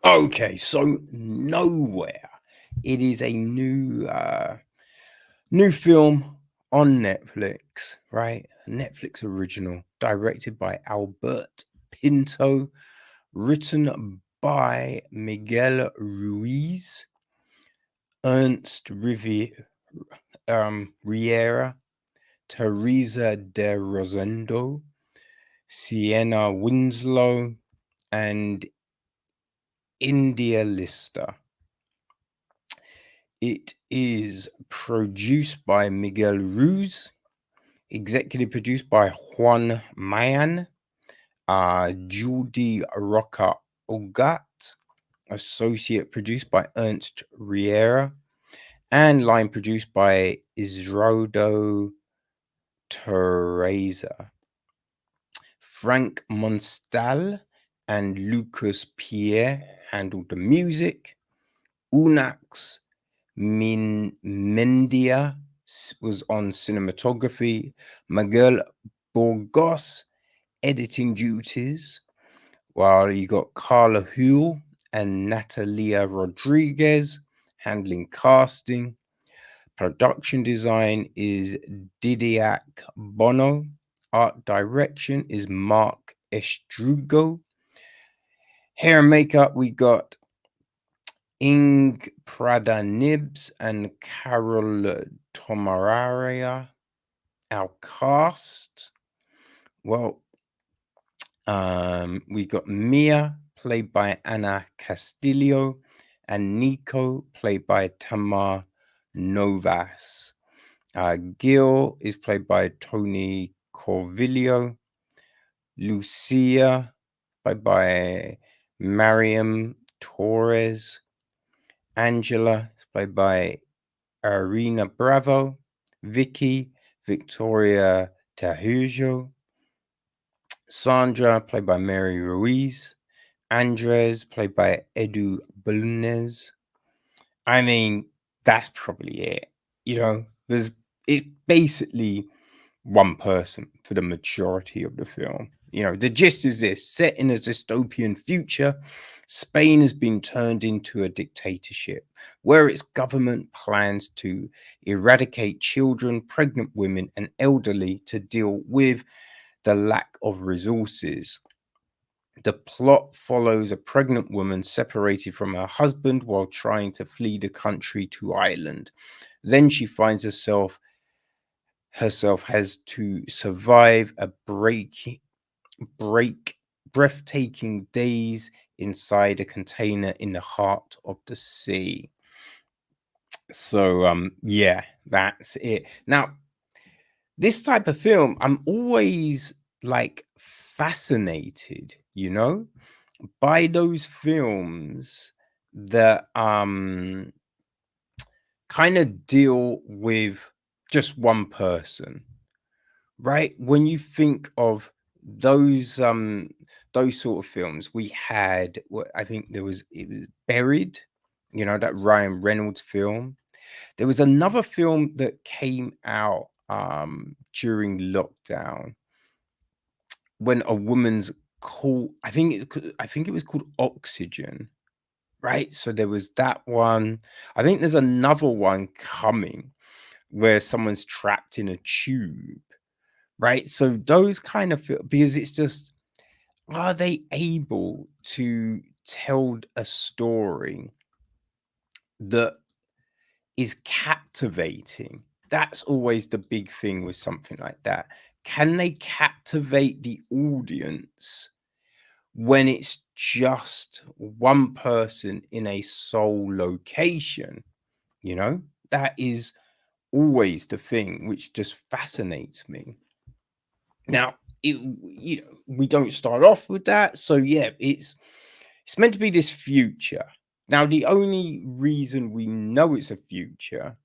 Okay, so Nowhere. It is a new film on Netflix, right? A Netflix original, directed by Albert Pinto, written by Miguel Ruiz, Ernest Riera, Teresa de Rosendo, Sienna Winslow, and India Lista. It is produced by Miguel Ruz, executive produced by Juan Mayan, Judy Roca Ogat, associate produced by Ernst Riera, and line produced by Israldo Teresa. Frank Monstal and Lucas Pierre handled the music. Unax Mendia was on cinematography. Miguel Burgos editing duties, while you got Carla Huel and Natalia Rodriguez handling casting. Production design is Didiac Bono. Art direction is Mark Estrugo. Hair and makeup, we got Ing Prada Nibs and Carol Tomararia. Our cast, well, we got Mia, played by Anna Castillo, and Nico, played by Tamar Novas. Gil is played by Tony Corvillo. Lucia, played by Mariam Torres. Angela is played by Arena Bravo. Vicky, Victoria Tahujo. Sandra, played by Mary Ruiz. Andres, played by Edu Bulnes. I mean, that's probably it. It's basically one person for the majority of the film. The gist is this: set in a dystopian future, Spain has been turned into a dictatorship where its government plans to eradicate children, pregnant women, and elderly to deal with the lack of resources. The plot follows a pregnant woman separated from her husband while trying to flee the country to Ireland. Then she finds herself has to survive a break breathtaking days inside a container in the heart of the sea. So yeah, that's it. Now, this type of film, I'm always like fascinated, by those films that kind of deal with just one person, right? When you think of those sort of films, we had what I think it was Buried, that Ryan Reynolds film. There was another film that came out during lockdown when a woman's called, I think it was called Oxygen, right? So there was that one. I think there's another one coming where someone's trapped in a tube, right? So those kind of feel, because it's just, are they able to tell a story that is captivating? That's always the big thing with something like that. Can they captivate the audience when it's just one person in a sole location? That is always the thing which just fascinates me. Now, we don't start off with that, so yeah, it's meant to be this future. Now, the only reason we know it's a future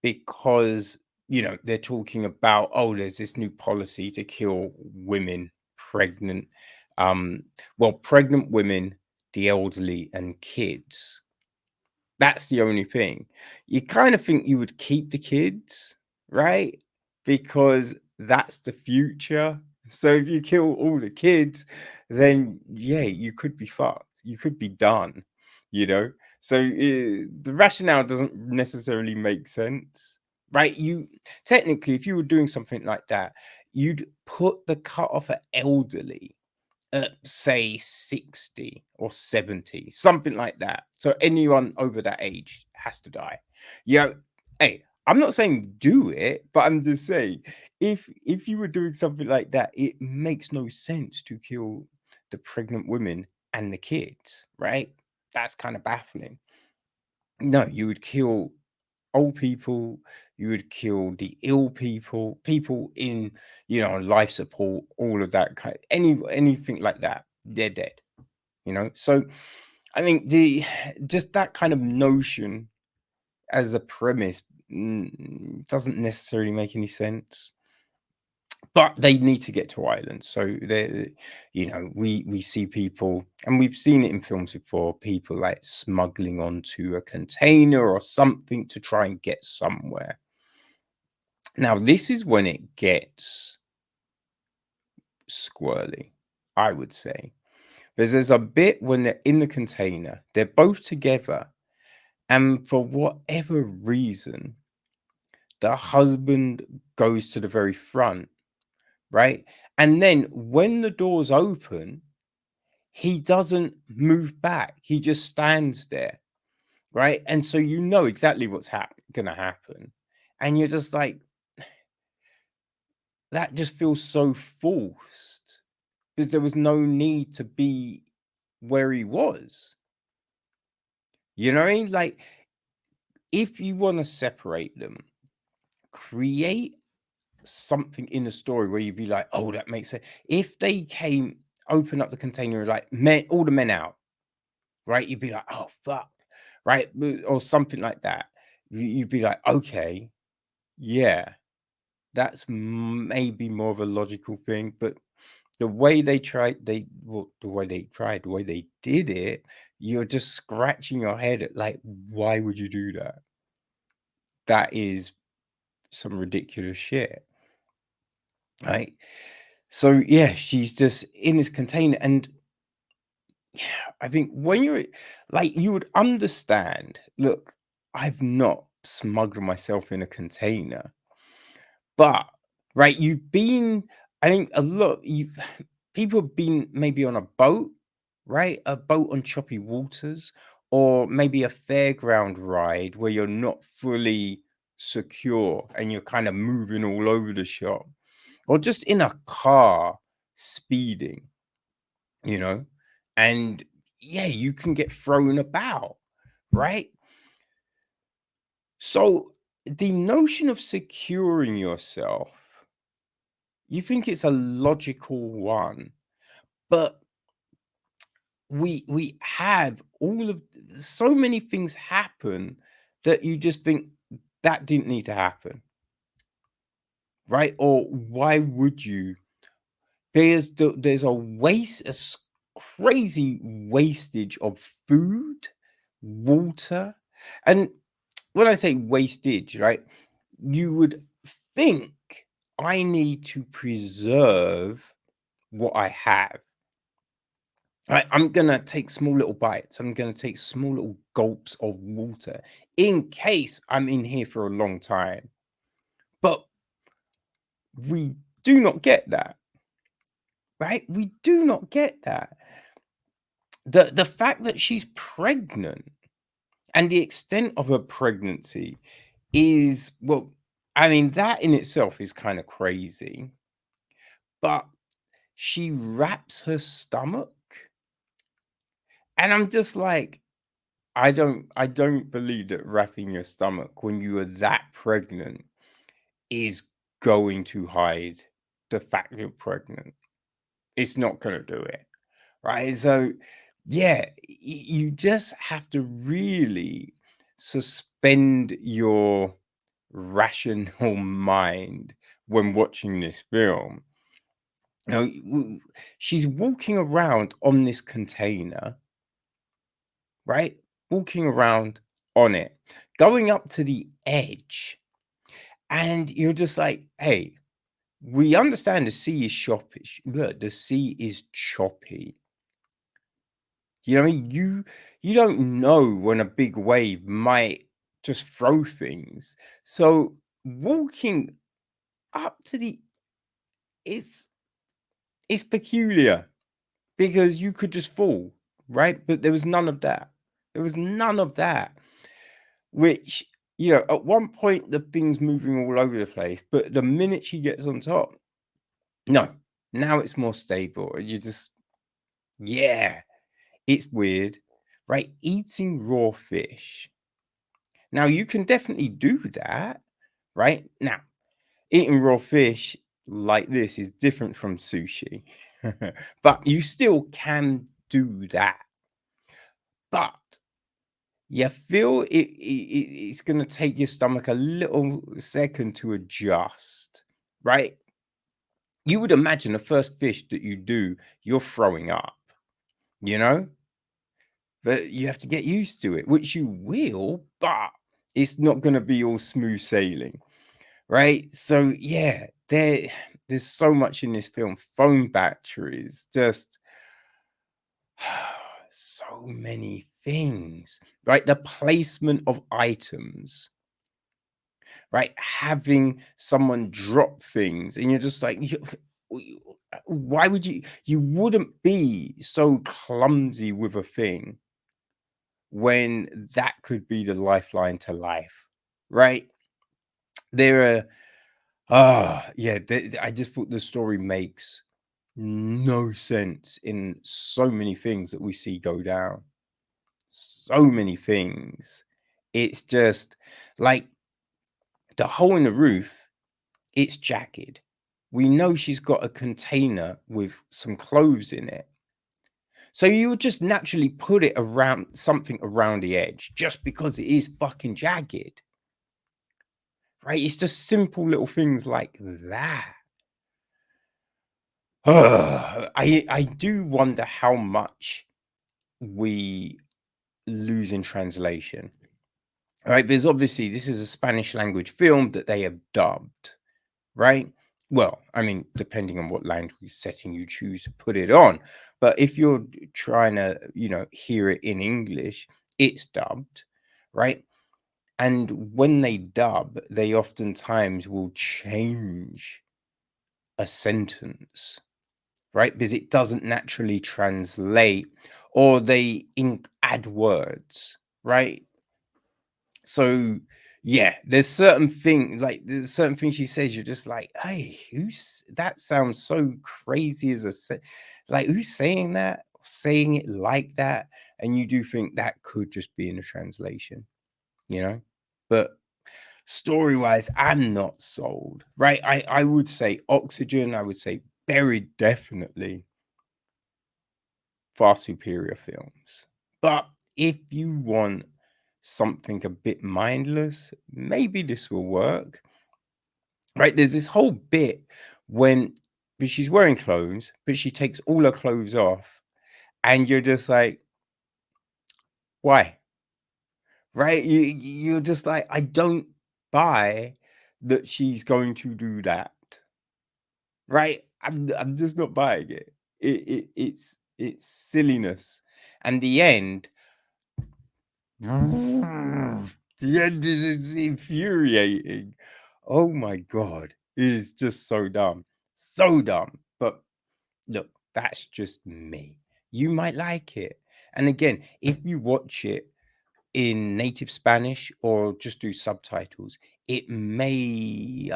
because they're talking about, oh, there's this new policy to kill women, pregnant, pregnant women, the elderly, and kids. That's the only thing. You kind of think you would keep the kids, right? Because that's the future. So if you kill all the kids, then yeah, you could be fucked. you could be done, you know. So the rationale doesn't necessarily make sense, right? You technically, if you were doing something like that, you'd put the cutoff at elderly at say 60 or 70, something like that. So anyone over that age has to die. Yeah. Hey, I'm not saying do it, but I'm just saying if you were doing something like that, it makes no sense to kill the pregnant women and the kids, right? That's kind of baffling. No, you would kill old people, you would kill the ill people, people in, life support, all of that kind, anything like that, they're dead, So I think the just that kind of notion as a premise doesn't necessarily make any sense. But they need to get to Ireland, so they, we see people, and we've seen it in films before. People like smuggling onto a container or something to try and get somewhere. Now, this is when it gets squirrely, I would say, because there's a bit when they're in the container, they're both together, and for whatever reason, the husband goes to the very front, right? And then when the doors open, he doesn't move back. He just stands there, right? And so you know exactly what's gonna happen, and you're just like, that just feels so forced because there was no need to be where he was. You know what I mean? Like, if you want to separate them, create something in the story where you'd be like, oh, that makes sense. If they open up the container, like men, all the men out, right? You'd be like, oh fuck, right? Or something like that. You'd be like, okay, yeah, that's maybe more of a logical thing. But the way they the way they did it, you're just scratching your head at like, why would you do that? That is some ridiculous shit, right? So yeah, she's just in this container, and yeah, I think when you're like, you would understand. Look, I've not smuggled myself in a container, but right, you've been. I think a lot. You people have been maybe on a boat, right? A boat on choppy waters, or maybe a fairground ride where you're not fully secure and you're kind of moving all over the shop, or just in a car speeding, you know, and yeah, you can get thrown about, right? So the notion of securing yourself, you think it's a logical one, but we have all of so many things happen that you just think that didn't need to happen, right? Or why would you? There's a crazy wastage of food, water, and when I say wastage, right, you would think I need to preserve what I have. Right, I'm gonna take small little bites. I'm gonna take small little gulps of water in case I'm in here for a long time. But we do not get that, right? We do not get that. The fact that she's pregnant and the extent of her pregnancy is, well, I mean, that in itself is kind of crazy. But she wraps her stomach, and I'm just like, I don't believe that wrapping your stomach when you are that pregnant is going to hide the fact you're pregnant. It's not going to do it, right? So yeah, you just have to really suspend your rational mind when watching this film. She's walking around on this container, right? Walking around on it, going up to the edge, and you're just like, hey, we understand the sea is choppy. Look, the sea is choppy. You know what I mean? You don't know when a big wave might just throw things. So walking up to the it's it's peculiar because you could just fall, right? But there was none of that. There was none of that. Which, at one point the thing's moving all over the place, but the minute she gets on top, no. Now it's more stable. You just yeah, it's weird, right? Eating raw fish. Now you can definitely do that, right? Now, eating raw fish like this is different from sushi, but you still can do that. But you feel it's going to take your stomach a little second to adjust, right? You would imagine the first fish that you do, you're throwing up, you know? But you have to get used to it, which you will, but it's not going to be all smooth sailing, right? So yeah, there's so much in this film. Phone batteries, just so many things, right? The placement of items, right? Having someone drop things, and you're just like, why would you wouldn't be so clumsy with a thing when that could be the lifeline to life, right? There are, yeah, I just thought the story makes no sense in so many things that we see go down. So many things. It's just like the hole in the roof, it's jagged. We know she's got a container with some clothes in it. So you would just naturally put it around something around the edge just because it is fucking jagged. Right? It's just simple little things like that. I do wonder how much we lose in translation. Right? Because obviously this is a Spanish language film that they have dubbed, right? Well, I mean, depending on what language setting you choose to put it on. But if you're trying to, hear it in English, it's dubbed, right? And when they dub, they oftentimes will change a sentence, right? Because it doesn't naturally translate, or they add words, right? So yeah, there's certain things she says, you're just like, hey, who's that? Sounds so crazy as like, who's saying that, saying it like that? And you do think that could just be in a translation, you know? But story wise, I'm not sold, right? I would say Oxygen, I would say Buried, definitely far superior films. But if you want something a bit mindless, maybe this will work, right? There's this whole bit when but she's wearing clothes, but she takes all her clothes off, and you're just like, why? Right? You're just like, I don't buy that she's going to do that. Right? I'm just not buying it. It's silliness. And the end, the end is infuriating. Oh my god. It is just so dumb. So dumb. But look, that's just me. You might like it. And again, if you watch it in native Spanish or just do subtitles, it may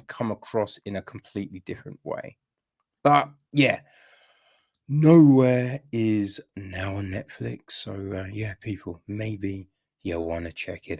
come across in a completely different way. But yeah, Nowhere is now on Netflix. So yeah, people, maybe you'll want to check it out.